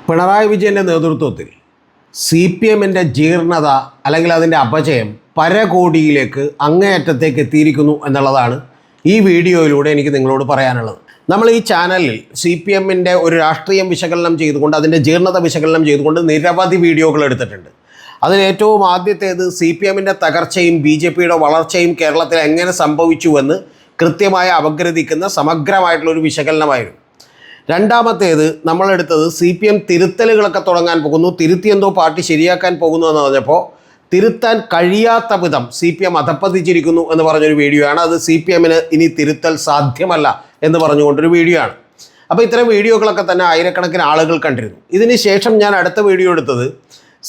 പിണറായി വിജയൻ്റെ നേതൃത്വത്തിൽ CPMൻ്റെ ജീർണത അല്ലെങ്കിൽ അതിൻ്റെ അപജയം പരകോടിയിലേക്ക് അങ്ങേയറ്റത്തേക്ക് എത്തിയിരിക്കുന്നു എന്നുള്ളതാണ് ഈ വീഡിയോയിലൂടെ എനിക്ക് നിങ്ങളോട് പറയാനുള്ളത്. നമ്മൾ ഈ ചാനലിൽ CPMൻ്റെ ഒരു രാഷ്ട്രീയം വിശകലനം ചെയ്തുകൊണ്ട് അതിൻ്റെ ജീർണത വിശകലനം ചെയ്തുകൊണ്ട് നിരവധി വീഡിയോകൾ എടുത്തിട്ടുണ്ട്. അതിലേറ്റവും ആദ്യത്തേത് CPMൻ്റെ തകർച്ചയും BJPയുടെ വളർച്ചയും കേരളത്തിൽ എങ്ങനെ സംഭവിച്ചുവെന്ന് കൃത്യമായി അപഗ്രഥിക്കുന്ന സമഗ്രമായിട്ടുള്ളൊരു വിശകലനമായിരുന്നു. രണ്ടാമത്തേത് നമ്മളെടുത്തത് CPM തിരുത്തലുകളൊക്കെ തുടങ്ങാൻ പോകുന്നു, തിരുത്തിയെന്തോ പാർട്ടി ശരിയാക്കാൻ പോകുന്നു എന്ന് പറഞ്ഞപ്പോൾ തിരുത്താൻ കഴിയാത്ത വിധം CPM അധപ്പതിച്ചിരിക്കുന്നു എന്ന് പറഞ്ഞൊരു വീഡിയോ ആണ്. അത് CPMന് ഇനി തിരുത്തൽ സാധ്യമല്ല എന്ന് പറഞ്ഞുകൊണ്ടൊരു വീഡിയോ ആണ്. അപ്പോൾ ഇത്തരം വീഡിയോകളൊക്കെ തന്നെ ആയിരക്കണക്കിന് ആളുകൾ കണ്ടിരുന്നു. ഇതിന് ശേഷം ഞാൻ അടുത്ത വീഡിയോ എടുത്തത്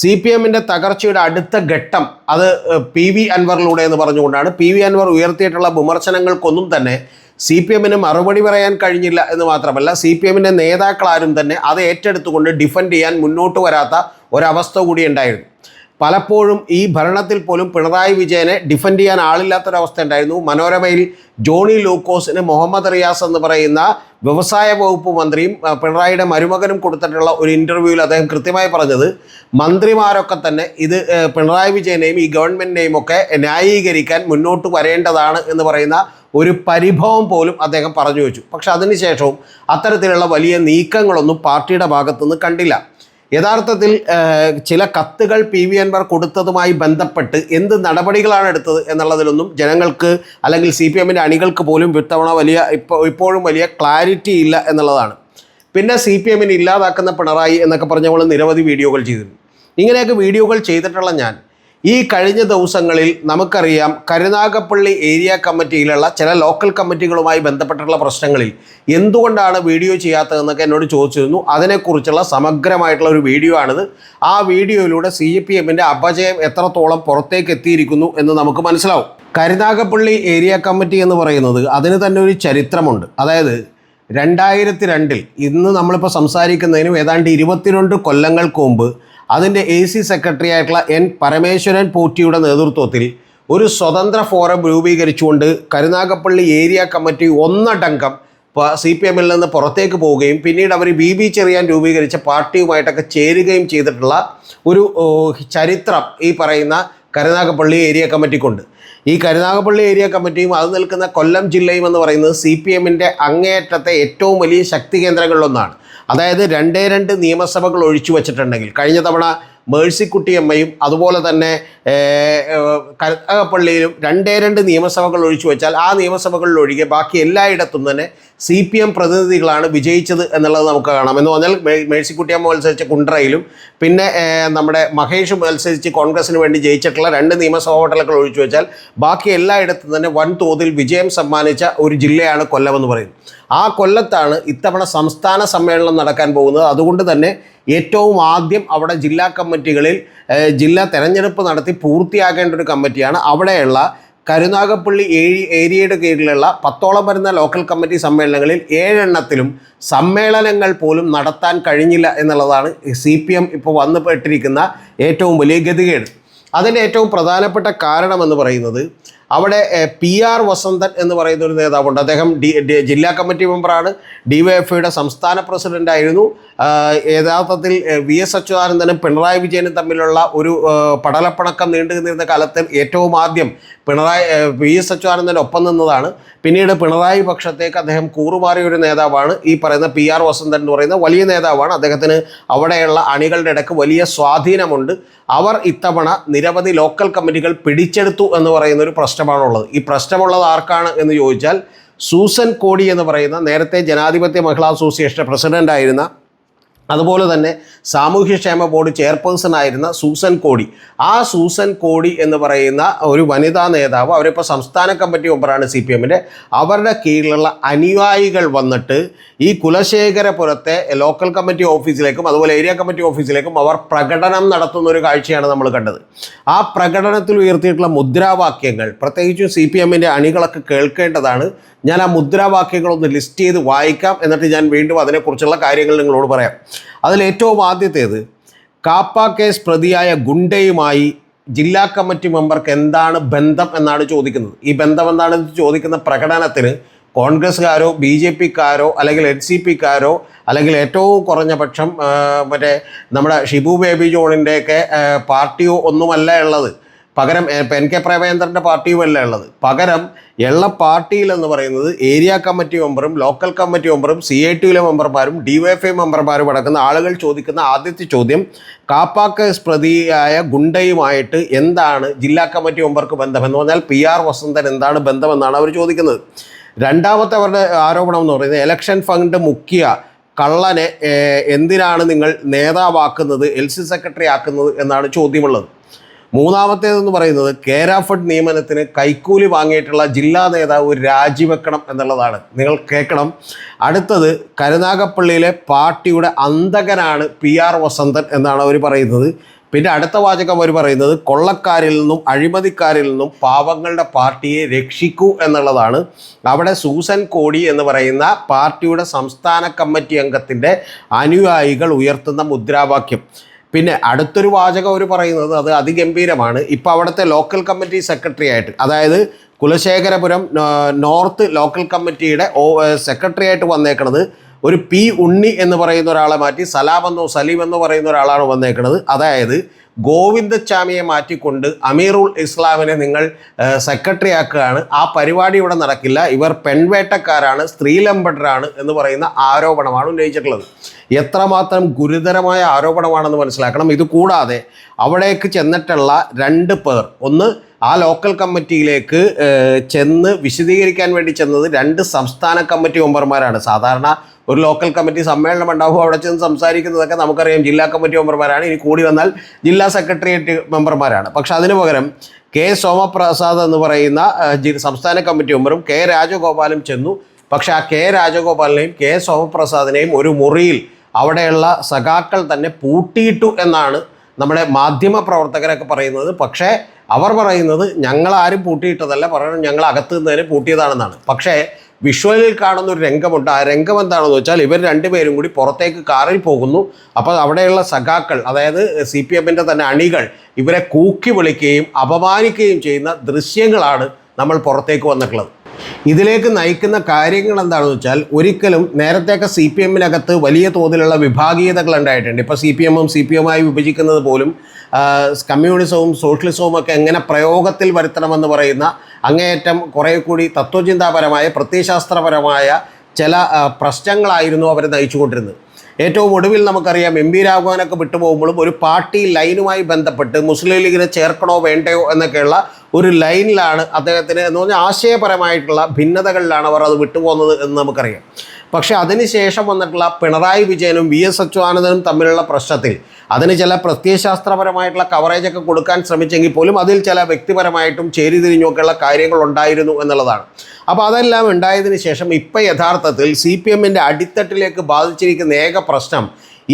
CPMൻ്റെ തകർച്ചയുടെ അടുത്ത ഘട്ടം അത് PV അൻവറിലൂടെ എന്ന് പറഞ്ഞുകൊണ്ടാണ്. PV അൻവർ ഉയർത്തിയിട്ടുള്ള വിമർശനങ്ങൾക്കൊന്നും തന്നെ CPMന് മറുപടി പറയാൻ കഴിഞ്ഞില്ല എന്ന് മാത്രമല്ല CPMൻ്റെ നേതാക്കളാരും തന്നെ അത് ഏറ്റെടുത്തുകൊണ്ട് ഡിഫെൻഡ് ചെയ്യാൻ മുന്നോട്ട് വരാത്ത ഒരവസ്ഥ കൂടി ഉണ്ടായിരുന്നു. പലപ്പോഴും ഈ ഭരണത്തിൽ പോലും പിണറായി വിജയനെ ഡിഫെൻഡ് ചെയ്യാൻ ആളില്ലാത്തൊരവസ്ഥ ഉണ്ടായിരുന്നു. മനോരമയിൽ ജോണി ലൂക്കോസിന് മുഹമ്മദ് റിയാസ് എന്ന് പറയുന്ന വ്യവസായ വകുപ്പ് മന്ത്രിയും പിണറായിയുടെ മരുമകനും കൊടുത്തിട്ടുള്ള ഒരു ഇൻ്റർവ്യൂവിൽ അദ്ദേഹം കൃത്യമായി പറഞ്ഞത് മന്ത്രിമാരൊക്കെ തന്നെ ഇത് പിണറായി വിജയനെയും ഈ ഗവൺമെൻറ്റിനെയും ഒക്കെ ന്യായീകരിക്കാൻ മുന്നോട്ട് വരേണ്ടതാണ് എന്ന് പറയുന്ന ഒരു പരിഭവം പോലും അദ്ദേഹം പറഞ്ഞു വെച്ചു. പക്ഷെ അതിനുശേഷവും അത്തരത്തിലുള്ള വലിയ നീക്കങ്ങളൊന്നും പാർട്ടിയുടെ ഭാഗത്തുനിന്ന് കണ്ടില്ല. യഥാർത്ഥത്തിൽ ചില കത്തുകൾ PV അൻവർ കൊടുത്തതുമായി ബന്ധപ്പെട്ട് എന്ത് നടപടികളാണ് എടുത്തത് എന്നുള്ളതിലൊന്നും ജനങ്ങൾക്ക് അല്ലെങ്കിൽ CPMൻ്റെ അണികൾക്ക് പോലും ഇത്തവണ ഇപ്പോഴും വലിയ ക്ലാരിറ്റി ഇല്ല എന്നുള്ളതാണ്. പിന്നെ CPMനെ ഇല്ലാതാക്കുന്ന പിണറായി എന്നൊക്കെ പറഞ്ഞ് നമ്മൾ നിരവധി വീഡിയോകൾ ചെയ്തിരുന്നു. ഇങ്ങനെയൊക്കെ വീഡിയോകൾ ചെയ്തിട്ടുള്ള ഞാൻ ഈ കഴിഞ്ഞ ദിവസങ്ങളിൽ നമുക്കറിയാം കരുനാഗപ്പള്ളി ഏരിയ കമ്മിറ്റിയിലുള്ള ചില ലോക്കൽ കമ്മിറ്റികളുമായി ബന്ധപ്പെട്ടുള്ള പ്രശ്നങ്ങളിൽ എന്തുകൊണ്ടാണ് വീഡിയോ ചെയ്യാത്തതെന്നൊക്കെ എന്നോട് ചോദിച്ചിരുന്നു. അതിനെക്കുറിച്ചുള്ള സമഗ്രമായിട്ടുള്ള ഒരു വീഡിയോ ആണിത്. ആ വീഡിയോയിലൂടെ CPMൻ്റെ അപജയം എത്രത്തോളം പുറത്തേക്ക് എത്തിയിരിക്കുന്നു എന്ന് നമുക്ക് മനസ്സിലാവും. കരുനാഗപ്പള്ളി ഏരിയ കമ്മിറ്റി എന്ന് പറയുന്നത് അതിന് തന്നെ ഒരു ചരിത്രമുണ്ട്. അതായത് 2002 ഇന്ന് നമ്മളിപ്പോൾ സംസാരിക്കുന്നതിനും ഏതാണ്ട് 22 കൊല്ലങ്ങൾക്ക് മുമ്പ് അതിൻ്റെ AC സെക്രട്ടറി ആയിട്ടുള്ള N പരമേശ്വരൻ പോറ്റിയുടെ നേതൃത്വത്തിൽ ഒരു സ്വതന്ത്ര ഫോറം രൂപീകരിച്ചുകൊണ്ട് കരുനാഗപ്പള്ളി ഏരിയ കമ്മിറ്റി ഒന്നടങ്കം CPMൽ നിന്ന് പുറത്തേക്ക് പോവുകയും പിന്നീട് അവർ BB ചെറിയാൻ രൂപീകരിച്ച പാർട്ടിയുമായിട്ടൊക്കെ ചേരുകയും ചെയ്തിട്ടുള്ള ഒരു ചരിത്രം ഈ പറയുന്ന കരുനാഗപ്പള്ളി ഏരിയ കമ്മിറ്റിക്കുണ്ട്. ഈ കരുനാഗപ്പള്ളി ഏരിയ കമ്മിറ്റിയും അത് നിൽക്കുന്ന കൊല്ലം ജില്ലയും എന്ന് പറയുന്നത് CPMൻ്റെ അങ്ങേയറ്റത്തെ ഏറ്റവും വലിയ ശക്തി കേന്ദ്രങ്ങളിലൊന്നാണ്. അതായത് 2 നിയമസഭകൾ ഒഴിച്ചു വച്ചിട്ടുണ്ടെങ്കിൽ കഴിഞ്ഞ തവണ മേഴ്സിക്കുട്ടിയമ്മയും അതുപോലെ തന്നെ കരുനാഗപ്പള്ളിയിലും 2 നിയമസഭകൾ ഒഴിച്ചു വെച്ചാൽ ആ നിയമസഭകളിൽ ഒഴികെ ബാക്കി എല്ലായിടത്തും തന്നെ CPM പ്രതിനിധികളാണ് വിജയിച്ചത് എന്നുള്ളത് നമുക്ക് കാണാം. എന്ന് പറഞ്ഞാൽ മേഴ്സിക്കുട്ടിയമ്മ മത്സരിച്ച കുണ്ട്രയിലും പിന്നെ നമ്മുടെ മഹേഷ് മത്സരിച്ച് കോൺഗ്രസിന് വേണ്ടി ജയിച്ചിട്ടുള്ള 2 നിയമസഭാ മണ്ഡലങ്ങൾ ഒഴിച്ചു വെച്ചാൽ ബാക്കി എല്ലായിടത്തും തന്നെ വൻതോതിൽ വിജയം സമ്മാനിച്ച ഒരു ജില്ലയാണ് കൊല്ലം എന്ന് പറയുന്നത്. ആ കൊല്ലത്താണ് ഇത്തവണ സംസ്ഥാന സമ്മേളനം നടക്കാൻ പോകുന്നത്. അതുകൊണ്ട് തന്നെ ഏറ്റവും ആദ്യം അവിടെ ജില്ലാ കമ്മിറ്റികളിൽ ജില്ലാ തെരഞ്ഞെടുപ്പ് നടത്തി പൂർത്തിയാക്കേണ്ട ഒരു കമ്മിറ്റിയാണ്. അവിടെയുള്ള കരുനാഗപ്പള്ളി ഏരിയയുടെ കീഴിലുള്ള 10ഓളം വരുന്ന ലോക്കൽ കമ്മിറ്റി സമ്മേളനങ്ങളിൽ 7 എണ്ണത്തിലും സമ്മേളനങ്ങൾ പോലും നടത്താൻ കഴിഞ്ഞില്ല എന്നുള്ളതാണ് CPM ഇപ്പോൾ വന്നുപെട്ടിരിക്കുന്ന ഏറ്റവും വലിയ ഗതികേട്. അതിൻ്റെ ഏറ്റവും പ്രധാനപ്പെട്ട കാരണമെന്ന് പറയുന്നത് അവിടെ PR വസന്തൻ എന്ന് പറയുന്ന ഒരു നേതാവുണ്ട്. അദ്ദേഹം ജില്ലാ കമ്മിറ്റി മെമ്പറാണ്, DYFIയുടെ സംസ്ഥാന പ്രസിഡൻ്റായിരുന്നു. യഥാർത്ഥത്തിൽ VS അച്യുതാനന്ദനും പിണറായി വിജയനും തമ്മിലുള്ള ഒരു പടലപ്പണക്കം നീണ്ടു നിന്നിരുന്ന കാലത്ത് ഏറ്റവും ആദ്യം VS അച്യുതാനന്ദൻ്റെ ഒപ്പം നിന്നതാണ്. പിന്നീട് പിണറായി പക്ഷത്തേക്ക് അദ്ദേഹം കൂറുമാറിയ ഒരു നേതാവാണ് ഈ പറയുന്ന PR വസന്തൻ എന്ന് പറയുന്ന വലിയ നേതാവാണ്. അദ്ദേഹത്തിന് അവിടെയുള്ള അണികളുടെ ഇടയ്ക്ക് വലിയ സ്വാധീനമുണ്ട്. അവർ ഇത്തവണ നിരവധി ലോക്കൽ കമ്മിറ്റികൾ പിടിച്ചെടുത്തു എന്ന് പറയുന്ന ഒരു പ്രശ്നമാണുള്ളത്. ഈ പ്രശ്നമുള്ളത് ആർക്കാണ് എന്ന് ചോദിച്ചാൽ സൂസൻ കോടി എന്ന് പറയുന്ന നേരത്തെ ജനാധിപത്യ മഹിളാ അസോസിയേഷൻ പ്രസിഡൻ്റായിരുന്ന അതുപോലെ തന്നെ സാമൂഹ്യക്ഷേമ ബോർഡ് ചെയർപേഴ്സൺ ആയിരുന്ന സൂസൻ കോടി. ആ സൂസൻ കോടി എന്ന് പറയുന്ന ഒരു വനിതാ നേതാവ് അവരിപ്പോൾ സംസ്ഥാന കമ്മിറ്റി മെമ്പറാണ് CPMൻ്റെ. അവരുടെ കീഴിലുള്ള അനുയായികൾ വന്നിട്ട് ഈ കുലശേഖരപുരത്തെ ലോക്കൽ കമ്മിറ്റി ഓഫീസിലേക്കും അതുപോലെ ഏരിയ കമ്മിറ്റി ഓഫീസിലേക്കും അവർ പ്രകടനം നടത്തുന്ന ഒരു കാഴ്ചയാണ് നമ്മൾ കണ്ടത്. ആ പ്രകടനത്തിൽ ഉയർത്തിയിട്ടുള്ള മുദ്രാവാക്യങ്ങൾ പ്രത്യേകിച്ചും CPMൻ്റെ അണികളൊക്കെ കേൾക്കേണ്ടതാണ്. ഞാൻ ആ മുദ്രാവാക്യങ്ങളൊന്ന് ലിസ്റ്റ് ചെയ്ത് വായിക്കാം, എന്നിട്ട് ഞാൻ വീണ്ടും അതിനെക്കുറിച്ചുള്ള കാര്യങ്ങൾ നിങ്ങളോട് പറയാം. അതിലേറ്റവും ആദ്യത്തേത് കാപ്പ കേസ് പ്രതിയായ ഗുണ്ടയുമായി ജില്ലാ കമ്മിറ്റി മെമ്പർക്ക് എന്താണ് ബന്ധം എന്നാണ് ചോദിക്കുന്നത്. ഈ ബന്ധം എന്താണെന്ന് ചോദിക്കുന്ന പ്രകടനത്തിന് കോൺഗ്രസ്സുകാരോ BJPക്കാരോ അല്ലെങ്കിൽ NCPക്കാരോ അല്ലെങ്കിൽ ഏറ്റവും കുറഞ്ഞ പക്ഷം മറ്റേ നമ്മുടെ ഷിബു ബേബി ജോണിൻ്റെയൊക്കെ പാർട്ടിയോ ഒന്നുമല്ല ഉള്ളത്. പകരം NK പ്രേമചന്ദ്രൻ്റെ പാർട്ടിയുമല്ല ഉള്ളത്. പകരം ഉള്ള പാർട്ടിയിലെന്ന് പറയുന്നത് ഏരിയ കമ്മിറ്റി മെമ്പറും ലോക്കൽ കമ്മിറ്റി മെമ്പറും CITയിലെ മെമ്പർമാരും DYFI മെമ്പർമാരും അടക്കുന്ന ആളുകൾ ചോദിക്കുന്ന ആദ്യത്തെ ചോദ്യം കാപ്പ കേസ് പ്രതിയായ ഗുണ്ടയുമായിട്ട് എന്താണ് ജില്ലാ കമ്മിറ്റി മെമ്പർക്ക് ബന്ധമെന്ന് പറഞ്ഞാൽ PR വസന്തൻ എന്താണ് ബന്ധമെന്നാണ് അവർ ചോദിക്കുന്നത്. രണ്ടാമത്തെ അവരുടെ ആരോപണം എന്ന് പറയുന്നത് ഇലക്ഷൻ ഫണ്ട് മുക്കിയ കള്ളനെ എന്തിനാണ് നിങ്ങൾ നേതാവാക്കുന്നത്, LC സെക്രട്ടറി ആക്കുന്നത് എന്നാണ് ചോദ്യമുള്ളത്. മൂന്നാമത്തേതെന്ന് പറയുന്നത് കേരാഫഡ് നിയമനത്തിന് കൈക്കൂലി വാങ്ങിയിട്ടുള്ള ജില്ലാ നേതാവ് രാജിവെക്കണം എന്നുള്ളതാണ്. നിങ്ങൾ കേൾക്കണം. അടുത്തത് കരുനാഗപ്പള്ളിയിലെ പാർട്ടിയുടെ അന്തകനാണ് PR വസന്തൻ എന്നാണ് അവർ പറയുന്നത്. പിന്നെ അടുത്ത വാചകം അവർ പറയുന്നത് കൊള്ളക്കാരിൽ നിന്നും അഴിമതിക്കാരിൽ നിന്നും പാവങ്ങളുടെ പാർട്ടിയെ രക്ഷിക്കൂ എന്നുള്ളതാണ്. അവിടെ സൂസൻ കോടി എന്ന് പറയുന്ന പാർട്ടിയുടെ സംസ്ഥാന കമ്മിറ്റി അംഗത്തിൻ്റെ അനുയായികൾ ഉയർത്തുന്ന മുദ്രാവാക്യം. പിന്നെ അടുത്തൊരു വാചകം അവർ പറയുന്നത് അത് അതിഗംഭീരമാണ്. ഇപ്പോൾ അവിടുത്തെ ലോക്കൽ കമ്മിറ്റി സെക്രട്ടറി ആയിട്ട്, അതായത് കുലശേഖരപുരം നോർത്ത് ലോക്കൽ കമ്മിറ്റിയുടെ സെക്രട്ടറി ആയിട്ട് വന്നേക്കുന്നത് ഒരു P ഉണ്ണി എന്ന് പറയുന്ന ഒരാളെ മാറ്റി സലീം എന്ന് പറയുന്ന ഒരാളാണ് വന്നേക്കുന്നത്. അതായത് ഗോവിന്ദച്ചാമിയെ മാറ്റിക്കൊണ്ട് അമീറുൽ ഇസ്ലാമിനെ നിങ്ങൾ സെക്രട്ടറി ആക്കുകയാണ്. ആ പരിപാടി ഇവിടെ നടക്കില്ല, ഇവർ പെൺവേട്ടക്കാരാണ്, സ്ത്രീലമ്പടരാണ് എന്ന് പറയുന്ന ആരോപണമാണ് ഉന്നയിച്ചിട്ടുള്ളത്. എത്രമാത്രം ഗുരുതരമായ ആരോപണമാണെന്ന് മനസ്സിലാക്കണം. ഇത് കൂടാതെ അവിടേക്ക് ചെന്നിട്ടുള്ള 2 പേർ, ഒന്ന് ആ ലോക്കൽ കമ്മിറ്റിയിലേക്ക് ചെന്ന് വിശദീകരിക്കാൻ വേണ്ടി ചെന്നത് 2 സംസ്ഥാന കമ്മിറ്റി മെമ്പർമാരാണ്. സാധാരണ ഒരു ലോക്കൽ കമ്മിറ്റി സമ്മേളനം ഉണ്ടാകുമ്പോൾ അവിടെ ചെന്ന് സംസാരിക്കുന്നതൊക്കെ നമുക്കറിയാം ജില്ലാ കമ്മിറ്റി മെമ്പർമാരാണ്. ഇനി കൂടി വന്നാൽ ജില്ലാ സെക്രട്ടേറിയറ്റ് മെമ്പർമാരാണ്. പക്ഷെ അതിനു പകരം K സോമപ്രസാദ് എന്ന് പറയുന്ന സംസ്ഥാന കമ്മിറ്റി മെമ്പറും K രാജഗോപാലും ചെന്നു. പക്ഷെ ആ K രാജഗോപാലിനെയും K സോമപ്രസാദിനെയും ഒരു മുറിയിൽ അവിടെയുള്ള സഖാക്കൾ തന്നെ പൂട്ടിയിട്ടു എന്നാണ് നമ്മുടെ മാധ്യമ പ്രവർത്തകരൊക്കെ പറയുന്നത്. പക്ഷേ അവർ പറയുന്നത് ഞങ്ങളാരും പൂട്ടിയിട്ടതല്ല, പറയുന്നത് ഞങ്ങൾ അകത്ത് നിന്നതിന് പൂട്ടിയതാണെന്നാണ്. പക്ഷേ വിഷ്വലിൽ കാണുന്ന ഒരു രംഗമുണ്ട്. ആ രംഗം എന്താണെന്ന് വെച്ചാൽ ഇവർ 2 പേരും കൂടി പുറത്തേക്ക് കാറിൽ പോകുന്നു. അപ്പോൾ അവിടെയുള്ള സഖാക്കൾ, അതായത് CPMൻ്റെ തന്നെ അണികൾ ഇവരെ കൂക്കി വിളിക്കുകയും അപമാനിക്കുകയും ചെയ്യുന്ന ദൃശ്യങ്ങളാണ് നമ്മൾ പുറത്തേക്ക് വന്നിട്ടുള്ളത്. ഇതിലേക്ക് നയിക്കുന്ന കാര്യങ്ങൾ എന്താണെന്ന് വെച്ചാൽ ഒരിക്കലും നേരത്തെയൊക്കെ CPMനകത്ത് വലിയ തോതിലുള്ള വിഭാഗീയതകൾ ഉണ്ടായിട്ടുണ്ട്. ഇപ്പോൾ CPMഉം CPMമായി വിഭജിക്കുന്നത് പോലും കമ്മ്യൂണിസവും സോഷ്യലിസവും ഒക്കെ എങ്ങനെ പ്രയോഗത്തിൽ വരുത്തണമെന്ന് പറയുന്ന അങ്ങേയറ്റം കുറേ കൂടി തത്വചിന്താപരമായ പ്രത്യയശാസ്ത്രപരമായ ചില പ്രശ്നങ്ങളായിരുന്നു അവർ നയിച്ചുകൊണ്ടിരുന്നത്. ഏറ്റവും ഒടുവിൽ നമുക്കറിയാം MP രാഘവനൊക്കെ വിട്ടുപോകുമ്പോഴും ഒരു പാർട്ടി ലൈനുമായി ബന്ധപ്പെട്ട് മുസ്ലിം ലീഗിനെ ചേർക്കണോ വേണ്ടയോ എന്നൊക്കെയുള്ള ഒരു ലൈനിലാണ് അദ്ദേഹത്തിന് എന്ന് പറഞ്ഞാൽ ആശയപരമായിട്ടുള്ള ഭിന്നതകളിലാണ് അവർ അത് വിട്ടുപോകുന്നത് എന്ന് നമുക്കറിയാം. പക്ഷേ അതിനുശേഷം വന്നിട്ടുള്ള പിണറായി വിജയനും VS അച്യുതാനന്ദനും തമ്മിലുള്ള പ്രശ്നത്തിൽ അതിന് ചില പ്രത്യയശാസ്ത്രപരമായിട്ടുള്ള കവറേജൊക്കെ കൊടുക്കാൻ ശ്രമിച്ചെങ്കിൽ പോലും അതിൽ ചില വ്യക്തിപരമായിട്ടും ചേരിതിരിഞ്ഞൊക്കെയുള്ള കാര്യങ്ങൾ ഉണ്ടായിരുന്നു എന്നുള്ളതാണ്. അപ്പോൾ അതെല്ലാം ഉണ്ടായതിനു ശേഷം ഇപ്പം യഥാർത്ഥത്തിൽ CPMൻ്റെ അടിത്തട്ടിലേക്ക് ബാധിച്ചിരിക്കുന്ന ഏക പ്രശ്നം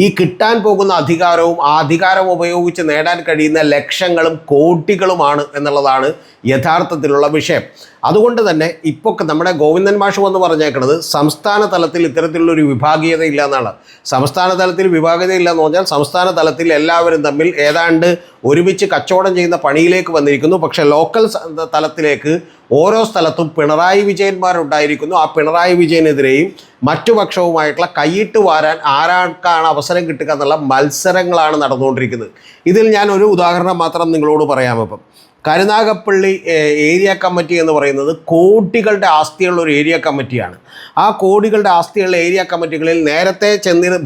ഈ കിട്ടാൻ പോകുന്ന അധികാരവും ആ അധികാരം ഉപയോഗിച്ച് നേടാൻ കഴിയുന്ന ലക്ഷങ്ങളും കോടികളുമാണ് എന്നുള്ളതാണ് യഥാർത്ഥത്തിലുള്ള വിഷയം. അതുകൊണ്ട് തന്നെ ഇപ്പോൾ നമ്മുടെ ഗോവിന്ദൻ മാഷ് വന്ന് പറഞ്ഞേക്കുന്നത് സംസ്ഥാന തലത്തിൽ ഇത്തരത്തിലുള്ളൊരു വിഭാഗീയത ഇല്ല എന്നാണ്. സംസ്ഥാന തലത്തിൽ വിഭാഗീയത ഇല്ല എന്ന് പറഞ്ഞാൽ സംസ്ഥാന തലത്തിൽ എല്ലാവരും തമ്മിൽ ഏതാണ്ട് ഒരുമിച്ച് കച്ചവടം ചെയ്യുന്ന പണിയിലേക്ക് വന്നിരിക്കുന്നു. പക്ഷേ ലോക്കൽ തലത്തിലേക്ക് ഓരോ സ്ഥലത്തും പിണറായി വിജയന്മാരുണ്ടായിരിക്കുന്നു. ആ പിണറായി വിജയനെതിരെയും മറ്റു പക്ഷവുമായിട്ടുള്ള കൈയിട്ട് വാരാൻ ആരാർക്കാണ് അവസരം കിട്ടുക എന്നുള്ള മത്സരങ്ങളാണ് നടന്നുകൊണ്ടിരിക്കുന്നത്. ഇതിൽ ഞാൻ ഒരു ഉദാഹരണം മാത്രം നിങ്ങളോട് പറയാം. ഇപ്പം കരുനാഗപ്പള്ളി ഏരിയ കമ്മിറ്റി എന്ന് പറയുന്നത് കോടികളുടെ ആസ്തിയുള്ള ഒരു ഏരിയ കമ്മിറ്റിയാണ്. ആ കോടികളുടെ ആസ്തിയുള്ള ഏരിയ കമ്മിറ്റികളിൽ നേരത്തെ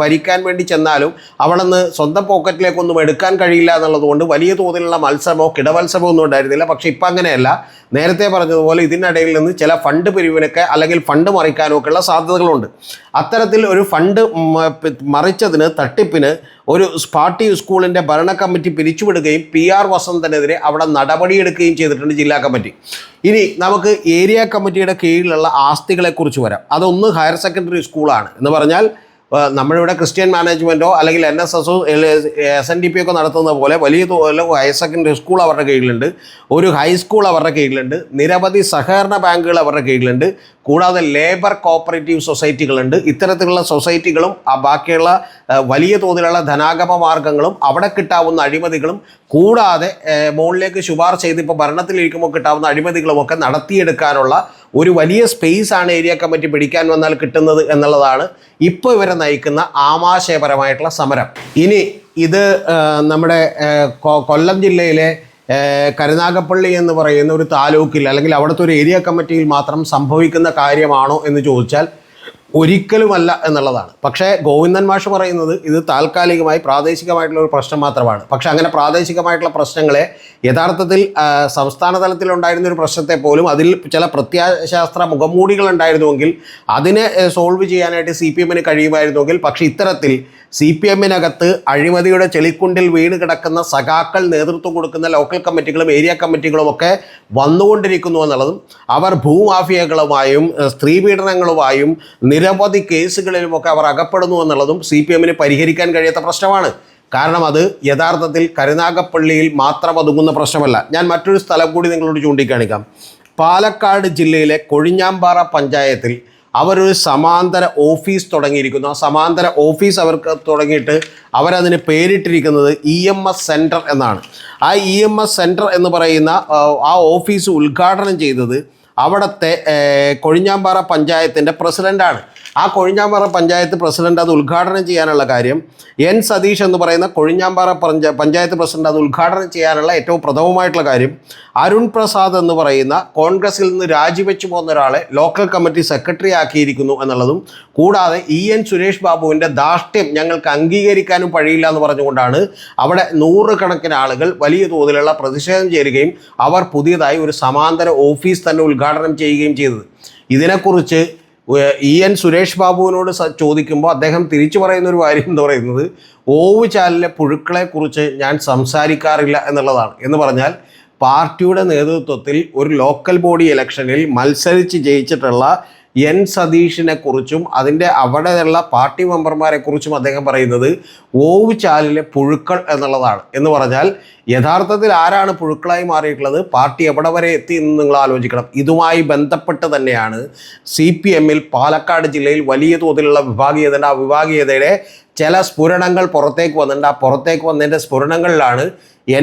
ഭരിക്കാൻ വേണ്ടി ചെന്നാലും അവിടെ നിന്ന് സ്വന്തം പോക്കറ്റിലേക്കൊന്നും എടുക്കാൻ കഴിയില്ല എന്നുള്ളതുകൊണ്ട് വലിയ തോതിലുള്ള മത്സരമോ കിടമത്സരമോ ഒന്നും ഉണ്ടായിരുന്നില്ല. പക്ഷേ ഇപ്പം അങ്ങനെയല്ല. നേരത്തെ പറഞ്ഞതുപോലെ ഇതിനിടയിൽ നിന്ന് ചില ഫണ്ട് പിരിവിനൊക്കെ അല്ലെങ്കിൽ ഫണ്ട് മറിക്കാനൊക്കെ ഉള്ള സാധ്യതകളുണ്ട്. അത്തരത്തിൽ ഒരു ഫണ്ട് മറിച്ചതിന് തട്ടിപ്പിന് ഒരു പാർട്ടി സ്കൂളിൻ്റെ ഭരണ കമ്മിറ്റി പിരിച്ചുവിടുകയും PR വസന്തനെതിരെ അവിടെ നടപടിയെടുക്കുകയും ചെയ്തിട്ടുണ്ട് ജില്ലാ കമ്മിറ്റി. ഇനി നമുക്ക് ഏരിയ കമ്മിറ്റിയുടെ കീഴിലുള്ള ആസ്തികളെക്കുറിച്ച് വരാം. അതൊന്ന് ഹയർ സെക്കൻഡറി സ്കൂളാണ് എന്ന് പറഞ്ഞാൽ നമ്മളിവിടെ ക്രിസ്ത്യൻ മാനേജ്മെൻറ്റോ അല്ലെങ്കിൽ NSSO SNDP ഒക്കെ നടത്തുന്ന പോലെ വലിയ തോതിൽ ഹയർ സെക്കൻഡറി സ്കൂൾ അവരുടെ കീഴിലുണ്ട്, ഒരു ഹൈസ്കൂൾ അവരുടെ കീഴിലുണ്ട്, നിരവധി സഹകരണ ബാങ്കുകൾ അവരുടെ കീഴിലുണ്ട്, കൂടാതെ ലേബർ കോപ്പറേറ്റീവ് സൊസൈറ്റികളുണ്ട്. ഇത്തരത്തിലുള്ള സൊസൈറ്റികളും ബാക്കിയുള്ള വലിയ തോതിലുള്ള ധനാഗമ മാർഗങ്ങളും അവിടെ കിട്ടാവുന്ന അഴിമതികളും കൂടാതെ മുകളിലേക്ക് ശുപാർശ ചെയ്ത് ഇപ്പോൾ ഭരണത്തിലിരിക്കുമ്പോൾ കിട്ടാവുന്ന അഴിമതികളുമൊക്കെ നടത്തിയെടുക്കാനുള്ള ഒരു വലിയ സ്പേസാണ് ഏരിയ കമ്മിറ്റി പിടിക്കാൻ വന്നാൽ കിട്ടുന്നത് എന്നുള്ളതാണ് ഇപ്പോൾ ഇവരെ നയിക്കുന്ന ആമാശയപരമായിട്ടുള്ള സമരം. ഇനി ഇത് നമ്മുടെ കൊല്ലം ജില്ലയിലെ കരുനാഗപ്പള്ളി എന്ന് പറയുന്ന ഒരു താലൂക്കിൽ അല്ലെങ്കിൽ അവിടുത്തെ ഒരു ഏരിയ കമ്മിറ്റിയിൽ മാത്രം സംഭവിക്കുന്ന കാര്യമാണോ എന്ന് ചോദിച്ചാൽ ഒരിക്കലുമല്ല എന്നുള്ളതാണ്. പക്ഷേ ഗോവിന്ദൻ മാഷ് പറയുന്നത് ഇത് താൽക്കാലികമായി പ്രാദേശികമായിട്ടുള്ള ഒരു പ്രശ്നം മാത്രമാണ്. പക്ഷേ അങ്ങനെ പ്രാദേശികമായിട്ടുള്ള പ്രശ്നങ്ങളെ യഥാർത്ഥത്തിൽ സംസ്ഥാന തലത്തിലുണ്ടായിരുന്ന ഒരു പ്രശ്നത്തെ പോലും അതിൽ ചില പ്രത്യയശാസ്ത്ര മുഖംമൂടികൾ ഉണ്ടായിരുന്നുവെങ്കിൽ അതിനെ സോൾവ് ചെയ്യാനായിട്ട് CPM-ന് കഴിയുമായിരുന്നുവെങ്കിൽ, പക്ഷേ ഇത്തരത്തിൽ CPM-നകത്ത് അഴിമതിയുടെ ചെളിക്കുണ്ടിൽ വീണ് കിടക്കുന്ന സഖാക്കൾ നേതൃത്വം കൊടുക്കുന്ന ലോക്കൽ കമ്മിറ്റികളും ഏരിയ കമ്മിറ്റികളും ഒക്കെ വന്നുകൊണ്ടിരിക്കുന്നു എന്നുള്ളതും അവർ ഭൂമാഫിയകളുമായും സ്ത്രീപീഡനങ്ങളുമായും നിരവധി കേസുകളിലുമൊക്കെ അവർ അകപ്പെടുന്നു എന്നുള്ളതും CPM-ന് പരിഹരിക്കാൻ കഴിയാത്ത പ്രശ്നമാണ്. കാരണം അത് യഥാർത്ഥത്തിൽ കരുനാഗപ്പള്ളിയിൽ മാത്രം ഒതുങ്ങുന്ന പ്രശ്നമല്ല. ഞാൻ മറ്റൊരു സ്ഥലം കൂടി നിങ്ങളോട് ചൂണ്ടിക്കാണിക്കാം. പാലക്കാട് ജില്ലയിലെ കൊഴിഞ്ഞാമ്പാറ പഞ്ചായത്തിൽ അവരൊരു സമാന്തര ഓഫീസ് തുടങ്ങിയിരിക്കുന്നു. ആ സമാന്തര ഓഫീസ് അവർക്ക് തുടങ്ങിയിട്ട് അവരതിന് പേരിട്ടിരിക്കുന്നത് EMS സെൻറ്റർ എന്നാണ്. ആ EMS സെൻറ്റർ എന്ന് പറയുന്ന ആ ഓഫീസ് ഉദ്ഘാടനം ചെയ്തത് അവിടുത്തെ കൊഴിഞ്ഞാമ്പാറ പഞ്ചായത്തിൻ്റെ പ്രസിഡൻ്റാണ്. ആ കൊഴിഞ്ഞാമ്പാറ പഞ്ചായത്ത് പ്രസിഡന്റ് അത് ഉദ്ഘാടനം ചെയ്യാനുള്ള കാര്യം N സതീഷ് എന്ന് പറയുന്ന കൊഴിഞ്ഞാമ്പാറ പഞ്ചായത്ത് പ്രസിഡന്റ് അത് ഉദ്ഘാടനം ചെയ്യാനുള്ള ഏറ്റവും പ്രഥമമായിട്ടുള്ള കാര്യം അരുൺ പ്രസാദ് എന്ന് പറയുന്ന കോൺഗ്രസിൽ നിന്ന് രാജിവെച്ചു പോകുന്ന ഒരാളെ ലോക്കൽ കമ്മിറ്റി സെക്രട്ടറി ആക്കിയിരിക്കുന്നു എന്നുള്ളതും, കൂടാതെ EN സുരേഷ് ബാബുവിൻ്റെ ധാർഷ്ട്യം ഞങ്ങൾക്ക് അംഗീകരിക്കാനും കഴിയില്ല എന്ന് പറഞ്ഞുകൊണ്ടാണ് അവിടെ നൂറുകണക്കിന് ആളുകൾ വലിയ തോതിലുള്ള പ്രതിഷേധം ചേരുകയും അവർ പുതിയതായി ഒരു സമാന്തര ഓഫീസ് തന്നെ ഉദ്ഘാടനം ചെയ്യുകയും ചെയ്തത്. ഇതിനെക്കുറിച്ച് EN സുരേഷ് ബാബുവിനോട് ചോദിക്കുമ്പോൾ അദ്ദേഹം തിരിച്ചു പറയുന്ന ഒരു കാര്യം എന്ന് പറയുന്നത് ഓവുചാലിലെ പുഴുക്കളെക്കുറിച്ച് ഞാൻ സംസാരിക്കാറില്ല എന്നുള്ളതാണ്. എന്ന് പറഞ്ഞാൽ പാർട്ടിയുടെ നേതൃത്വത്തിൽ ഒരു ലോക്കൽ ബോഡി ഇലക്ഷനിൽ മത്സരിച്ച് ജയിച്ചിട്ടുള്ള N സതീഷിനെ കുറിച്ചും അതിൻ്റെ അവിടെയുള്ള പാർട്ടി മെമ്പർമാരെക്കുറിച്ചും അദ്ദേഹം പറയുന്നത് ഓവുചാലിലെ പുഴുക്കൾ എന്നുള്ളതാണ്. എന്ന് പറഞ്ഞാൽ യഥാർത്ഥത്തിൽ ആരാണ് പുഴുക്കളായി മാറിയിട്ടുള്ളത്, പാർട്ടി എവിടെ വരെ എത്തി എന്ന് നിങ്ങൾ ആലോചിക്കണം. ഇതുമായി ബന്ധപ്പെട്ട് തന്നെയാണ് CPM-ൽ പാലക്കാട് ജില്ലയിൽ വലിയ തോതിലുള്ള വിഭാഗീയതയുണ്ട്. ആ വിഭാഗീയതയുടെ ചില സ്ഫുരണങ്ങൾ പുറത്തേക്ക് വന്നിട്ടുണ്ട്. ആ പുറത്തേക്ക് വന്നതിൻ്റെ സ്ഫുരണങ്ങളിലാണ്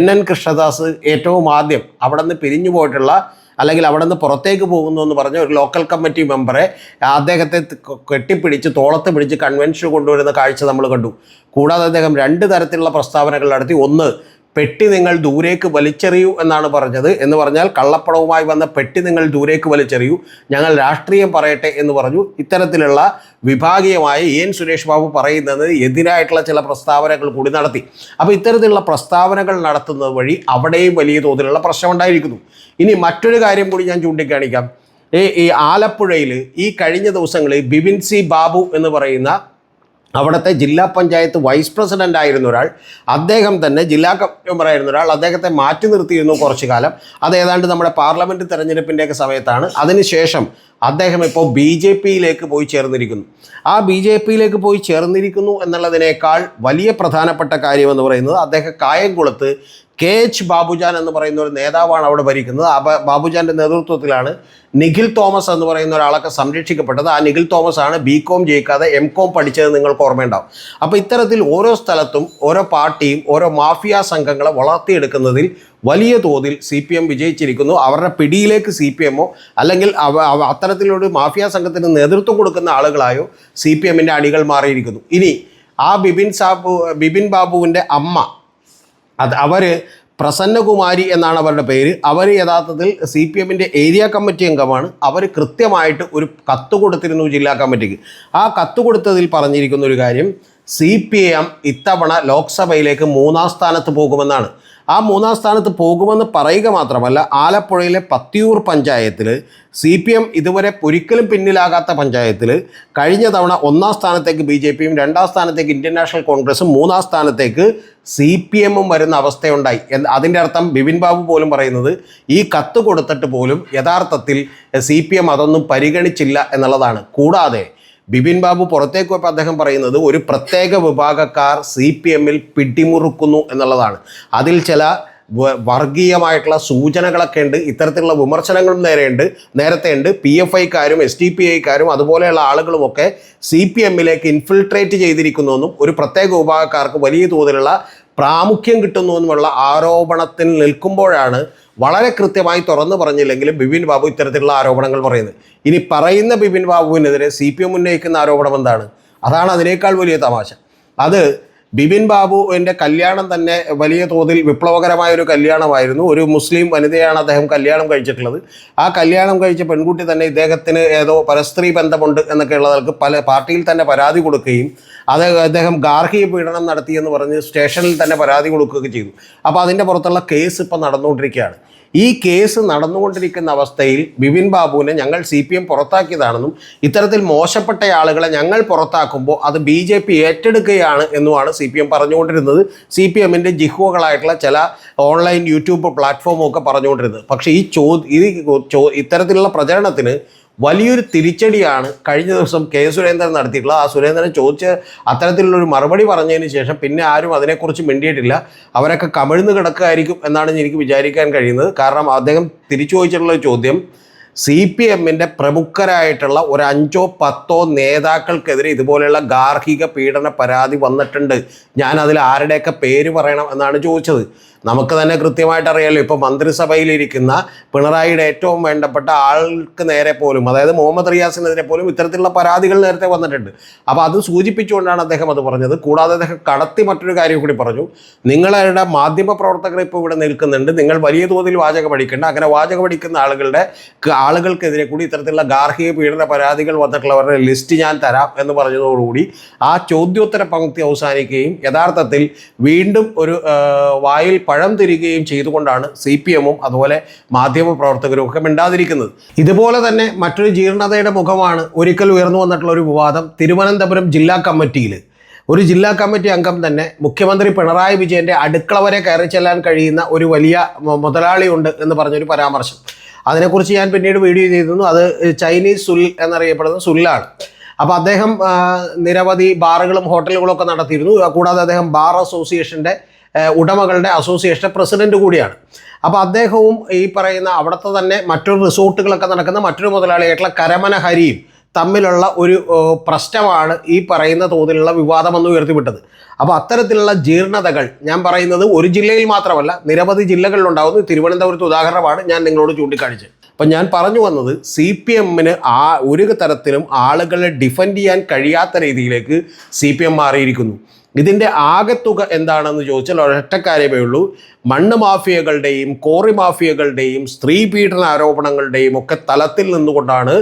NN കൃഷ്ണദാസ് ഏറ്റവും ആദ്യം അവിടെ നിന്ന് പിരിഞ്ഞു പോയിട്ടുള്ള അല്ലെങ്കിൽ അവിടെ നിന്ന് പുറത്തേക്ക് പോകുന്നു എന്ന് പറഞ്ഞ ഒരു ലോക്കൽ കമ്മിറ്റി മെമ്പറെ അദ്ദേഹത്തെ കെട്ടിപ്പിടിച്ച് തോളത്ത് പിടിച്ച് കൺവെൻഷൻ കൊണ്ടുവരുന്ന കാഴ്ച നമ്മൾ കണ്ടു. കൂടാതെ അദ്ദേഹം 2 തരത്തിലുള്ള പ്രസ്താവനകൾ നടത്തി. ഒന്ന്, പെട്ടി നിങ്ങൾ ദൂരേക്ക് വലിച്ചെറിയൂ എന്നാണ് പറഞ്ഞത്. എന്ന് പറഞ്ഞാൽ കള്ളപ്പണവുമായി വന്ന പെട്ടി നിങ്ങൾ ദൂരേക്ക് വലിച്ചെറിയൂ, ഞങ്ങൾ രാഷ്ട്രീയം പറയട്ടെ എന്ന് പറഞ്ഞു. ഇത്തരത്തിലുള്ള വിഭാഗീയമായി EN സുരേഷ് ബാബു പറയുന്നതിന് എതിരായിട്ടുള്ള ചില പ്രസ്താവനകൾ കൂടി നടത്തി. അപ്പോൾ ഇത്തരത്തിലുള്ള പ്രസ്താവനകൾ നടത്തുന്നത് വഴി അവിടെയും വലിയ തോതിലുള്ള പ്രശ്നമുണ്ടായിരിക്കുന്നു. ഇനി മറ്റൊരു കാര്യം കൂടി ഞാൻ ചൂണ്ടിക്കാണിക്കാം. ഈ ആലപ്പുഴയിൽ ഈ കഴിഞ്ഞ ദിവസങ്ങളിൽ ബിപിൻ സി ബാബു എന്ന് പറയുന്ന അവിടുത്തെ ജില്ലാ പഞ്ചായത്ത് വൈസ് പ്രസിഡൻ്റ് ആയിരുന്ന ഒരാൾ, അദ്ദേഹം തന്നെ ജില്ലാ മെമ്പറായിരുന്ന ഒരാൾ, അദ്ദേഹത്തെ മാറ്റി നിർത്തിയിരുന്നു കുറച്ചു കാലം. അത് ഏതാണ്ട് നമ്മുടെ പാർലമെൻറ്റ് തെരഞ്ഞെടുപ്പിൻ്റെയൊക്കെ സമയത്താണ്. അതിനുശേഷം അദ്ദേഹം ഇപ്പോൾ BJP-യിലേക്ക് പോയി ചേർന്നിരിക്കുന്നു. ആ BJP-യിലേക്ക് പോയി ചേർന്നിരിക്കുന്നു എന്നുള്ളതിനേക്കാൾ വലിയ പ്രധാനപ്പെട്ട കാര്യമെന്ന് പറയുന്നത് അദ്ദേഹം കായംകുളത്ത് KH ബാബുജാൻ എന്ന് പറയുന്ന ഒരു നേതാവാണ് അവിടെ ഭരിക്കുന്നത്. ആ ബാബുജാൻ്റെ നേതൃത്വത്തിലാണ് നിഖിൽ തോമസ് എന്ന് പറയുന്ന ഒരാളൊക്കെ സംരക്ഷിക്കപ്പെട്ടത്. ആ നിഖിൽ തോമസ് ആണ് BCom ജയിക്കാതെ MCom പഠിച്ചത്, നിങ്ങൾക്ക് ഓർമ്മയുണ്ടാവും. അപ്പോൾ ഇത്തരത്തിൽ ഓരോ സ്ഥലത്തും ഓരോ പാർട്ടിയും ഓരോ മാഫിയ സംഘങ്ങളെ വളർത്തിയെടുക്കുന്നതിൽ വലിയ തോതിൽ CPM വിജയിച്ചിരിക്കുന്നു. അവരുടെ പിടിയിലേക്ക് CPM-ഓ അല്ലെങ്കിൽ അത്തരത്തിലൊരു മാഫിയ സംഘത്തിന് നേതൃത്വം കൊടുക്കുന്ന ആളുകളായോ CPM-ൻ്റെ അണികൾ മാറിയിരിക്കുന്നു. ഇനി ആ ബിപിൻ ബാബുവിൻ്റെ അമ്മ, അവർ പ്രസന്നകുമാരി എന്നാണ് അവരുടെ പേര്. അവർ യഥാർത്ഥത്തിൽ CPM-ൻ്റെ ഏരിയ കമ്മിറ്റി അംഗമാണ്. അവർ കൃത്യമായിട്ട് ഒരു കത്ത് കൊടുത്തിരുന്നു ജില്ലാ കമ്മിറ്റിക്ക്. ആ കത്ത് കൊടുത്തതിൽ പറഞ്ഞിരിക്കുന്ന ഒരു കാര്യം, CPM ഇത്തവണ ലോക്സഭയിലേക്ക് 3-ാം സ്ഥാനത്ത് പോകുമെന്നാണ്. ആ 3-ാം സ്ഥാനത്ത് പോകുമെന്ന് പറയുക മാത്രമല്ല, ആലപ്പുഴയിലെ പത്തിയൂർ പഞ്ചായത്തിൽ CPM ഇതുവരെ ഒരിക്കലും പിന്നിലാകാത്ത പഞ്ചായത്തിൽ കഴിഞ്ഞ തവണ 1-ാം സ്ഥാനത്തേക്ക് BJP-യും 2-ാം സ്ഥാനത്തേക്ക് ഇന്ത്യൻ നാഷണൽ കോൺഗ്രസും 3-ാം സ്ഥാനത്തേക്ക് CPM-ഉം വരുന്ന അവസ്ഥയുണ്ടായി. അതിൻ്റെ അർത്ഥം ബിപിൻ ബാബു പോലും പറയുന്നത് ഈ കത്ത് കൊടുത്തിട്ട് പോലും യഥാർത്ഥത്തിൽ CPM അതൊന്നും പരിഗണിച്ചില്ല എന്നുള്ളതാണ്. കൂടാതെ ബിപിൻ ബാബു പുറത്തേക്ക് പോയപ്പോൾ അദ്ദേഹം പറയുന്നത് ഒരു പ്രത്യേക വിഭാഗക്കാർ CPM-ൽ പിടിമുറുക്കുന്നു എന്നുള്ളതാണ്. അതിൽ ചില വർഗീയമായിട്ടുള്ള സൂചനകളൊക്കെ ഉണ്ട്. ഇത്തരത്തിലുള്ള വിമർശനങ്ങളും നേരത്തെ ഉണ്ട്. PFI-ക്കാരും SDPI-ക്കാരും അതുപോലെയുള്ള ആളുകളുമൊക്കെ CPM-ലേക്ക് ഇൻഫിൽട്രേറ്റ് ചെയ്തിരിക്കുന്നുവെന്നും ഒരു പ്രത്യേക വിഭാഗക്കാർക്ക് വലിയ തോതിലുള്ള പ്രാമുഖ്യം കിട്ടുന്നു എന്നുള്ള ആരോപണത്തിൽ നിൽക്കുമ്പോഴാണ് വളരെ കൃത്യമായി തുറന്നു പറഞ്ഞില്ലെങ്കിലും ബിപിൻ ബാബു ഇത്തരത്തിലുള്ള ആരോപണങ്ങൾ പറയുന്നത്. ഇനി പറയുന്ന ബിപിൻ ബാബുവിനെതിരെ CPM ഉന്നയിക്കുന്ന ആരോപണം എന്താണ്? അതാണ് അതിനേക്കാൾ വലിയ തമാശ. അത് ബിപിൻ ബാബുവിൻ്റെ കല്യാണം തന്നെ വലിയ തോതിൽ വിപ്ലവകരമായ ഒരു കല്യാണമായിരുന്നു. ഒരു മുസ്ലിം വനിതയാണ് അദ്ദേഹം കല്യാണം കഴിച്ചിട്ടുള്ളത്. ആ കല്യാണം കഴിച്ച പെൺകുട്ടി തന്നെ ഇദ്ദേഹത്തിന് ഏതോ പരസ്ത്രീ ബന്ധമുണ്ട് എന്നൊക്കെയുള്ളവർക്ക് പല പാർട്ടിയിൽ തന്നെ പരാതി കൊടുക്കുകയും അദ്ദേഹം ഗാർഹിക പീഡനം നടത്തിയെന്ന് പറഞ്ഞ് സ്റ്റേഷനിൽ തന്നെ പരാതി കൊടുക്കുകയൊക്കെ ചെയ്തു. അപ്പോൾ അതിൻ്റെ പുറത്തുള്ള കേസ് ഇപ്പോൾ നടന്നുകൊണ്ടിരിക്കുകയാണ്. ഈ കേസ് നടന്നുകൊണ്ടിരിക്കുന്ന അവസ്ഥയിൽ ബിപിൻ ബാബുവിനെ ഞങ്ങൾ CPM പുറത്താക്കിയതാണെന്നും ഇത്തരത്തിൽ മോശപ്പെട്ട ആളുകളെ ഞങ്ങൾ പുറത്താക്കുമ്പോൾ അത് BJP ഏറ്റെടുക്കുകയാണ് എന്നുമാണ് CPM പറഞ്ഞുകൊണ്ടിരുന്നത്. CPMൻ്റെ ജിഹ്വകളായിട്ടുള്ള ചില ഓൺലൈൻ യൂട്യൂബ് പ്ലാറ്റ്ഫോമൊക്കെ പറഞ്ഞുകൊണ്ടിരുന്നത്. പക്ഷേ ഇത്തരത്തിലുള്ള പ്രചരണത്തിന് വലിയൊരു തിരിച്ചടിയാണ് കഴിഞ്ഞ ദിവസം സുരേന്ദ്രൻ നടത്തിയിട്ടുള്ളത്. ആ സുരേന്ദ്രൻ ചോദിച്ച അത്തരത്തിലുള്ളൊരു മറുപടി പറഞ്ഞതിന് ശേഷം പിന്നെ ആരും അതിനെക്കുറിച്ച് മിണ്ടിയിട്ടില്ല. അവരൊക്കെ കമിഴ്ന്ന് കിടക്കുകയായിരിക്കും എന്നാണ് എനിക്ക് വിചാരിക്കാൻ കഴിയുന്നത്. കാരണം അദ്ദേഹം തിരിച്ചു ചോദിച്ചിട്ടുള്ള ചോദ്യം CPMൻ്റെ പ്രമുഖരായിട്ടുള്ള ഒരു 5 or 10 നേതാക്കൾക്കെതിരെ ഇതുപോലെയുള്ള ഗാർഹിക പീഡന പരാതി വന്നിട്ടുണ്ട്, ഞാൻ അതിൽ ആരുടെയൊക്കെ പേര് പറയണം എന്നാണ് ചോദിച്ചത്. നമുക്ക് തന്നെ കൃത്യമായിട്ട് അറിയാമല്ലോ, ഇപ്പോൾ മന്ത്രിസഭയിലിരിക്കുന്ന പിണറായിയുടെ ഏറ്റവും വേണ്ടപ്പെട്ട ആൾക്ക് നേരെ പോലും, അതായത് മുഹമ്മദ് റിയാസിനെതിരെ പോലും ഇത്തരത്തിലുള്ള പരാതികൾ നേരത്തെ വന്നിട്ടുണ്ട്. അപ്പോൾ അത് സൂചിപ്പിച്ചുകൊണ്ടാണ് അദ്ദേഹം അത് പറഞ്ഞത്. കൂടാതെ അദ്ദേഹം കടത്തി മറ്റൊരു കാര്യം കൂടി പറഞ്ഞു, നിങ്ങളുടെ മാധ്യമ പ്രവർത്തകർ ഇപ്പോൾ ഇവിടെ നിൽക്കുന്നുണ്ട്, നിങ്ങൾ വലിയ തോതിൽ വാചകം അടിക്കേണ്ട, അങ്ങനെ വാചകം അടിക്കുന്ന ആളുകൾക്കെതിരെ കൂടി ഇത്തരത്തിലുള്ള ഗാർഹിക പീഡന പരാതികൾ വന്നിട്ടുള്ളവരുടെ ലിസ്റ്റ് ഞാൻ തരാം എന്ന് പറഞ്ഞതോടുകൂടി ആ ചോദ്യോത്തര പങ്ക്തി അവസാനിക്കുകയും യഥാർത്ഥത്തിൽ വീണ്ടും ഒരു വായിൽ പഴം തിരികുകയും ചെയ്തുകൊണ്ടാണ് CPMഉം അതുപോലെ മാധ്യമ പ്രവർത്തകരും ഒക്കെ മിണ്ടാതിരിക്കുന്നത്. ഇതുപോലെ തന്നെ മറ്റൊരു ജീർണതയുടെ മുഖമാണ് ഒരിക്കൽ ഉയർന്നു വന്നിട്ടുള്ള ഒരു വിവാദം. തിരുവനന്തപുരം ജില്ലാ കമ്മിറ്റിയിൽ ഒരു ജില്ലാ കമ്മിറ്റി അംഗം തന്നെ മുഖ്യമന്ത്രി പിണറായി വിജയൻ്റെ അടുക്കള വരെ കയറി ചെല്ലാൻ കഴിയുന്ന ഒരു വലിയ മുതലാളിയുണ്ട് എന്ന് പറഞ്ഞൊരു പരാമർശം. അതിനെക്കുറിച്ച് ഞാൻ പിന്നീട് വീഡിയോ ചെയ്തിരുന്നു. അത് ചൈനീസ് സുൽ എന്നറിയപ്പെടുന്ന സുല്ലാണ്. അപ്പോൾ അദ്ദേഹം നിരവധി ബാറുകളും ഹോട്ടലുകളും ഒക്കെ നടത്തിയിരുന്നു. കൂടാതെ അദ്ദേഹം ബാർ അസോസിയേഷൻ്റെ ഉടമകളുടെ അസോസിയേഷൻ പ്രസിഡന്റ് കൂടിയാണ്. അപ്പോൾ അദ്ദേഹവും ഈ പറയുന്ന അവിടുത്തെ തന്നെ മറ്റൊരു റിസോർട്ടുകളൊക്കെ നടക്കുന്ന മറ്റൊരു മുതലാളിയായിട്ടുള്ള കരമന ഹരിയും തമ്മിലുള്ള ഒരു പ്രശ്നമാണ് ഈ പറയുന്ന തോതിലുള്ള വിവാദമെന്ന് ഉയർത്തിവിട്ടത്. അപ്പോൾ അത്തരത്തിലുള്ള ജീർണതകൾ ഞാൻ പറയുന്നത് ഒരു ജില്ലയിൽ മാത്രമല്ല, നിരവധി ജില്ലകളിലുണ്ടാകുന്നു. തിരുവനന്തപുരത്ത് ഉദാഹരണമാണ് ഞാൻ നിങ്ങളോട് ചൂണ്ടിക്കാണിച്ചത്. അപ്പം ഞാൻ പറഞ്ഞു വന്നത് CPMന് ഒരു തരത്തിലും ആളുകളെ ഡിഫെൻഡ് ചെയ്യാൻ കഴിയാത്ത രീതിയിലേക്ക് CPM മാറിയിരിക്കുന്നു. ഇതിൻ്റെ ആകെത്തുക എന്താണെന്ന് ചോദിച്ചാൽ ഒരൊറ്റ കാര്യമേ ഉള്ളൂ. മണ്ണ് മാഫിയകളുടെയും കോറി മാഫിയകളുടെയും സ്ത്രീ പീഡന ആരോപണങ്ങളുടെയും ഒക്കെ തലത്തിൽ നിന്നുകൊണ്ടാണ്